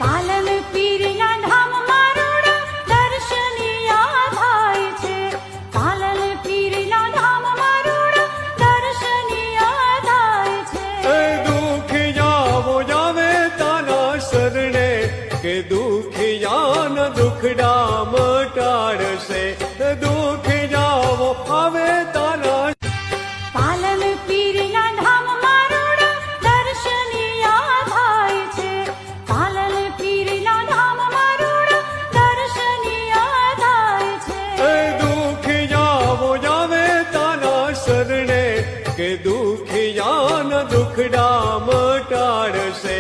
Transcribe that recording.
પાલન પીરના ધામ મારુડા દર્શનિયા થાય છે. પાલન પીરના ધામ મારુડા દર્શનિયા થાય છે. દુખિયાઓ જાવે તારા શરણે કે દુખિયાન દુખડા મટાડશે. દુખિયાઓ આવે તારા પાલન પીરના ધામ મારુડા દર્શનિયા થાય છે. પાલન પીરના ધામ મારુડા દર્શનિયા થાય છે. દુખિયાઓ જાવે તારા શરણે કે દુખિયાન દુખડા મટાડશે.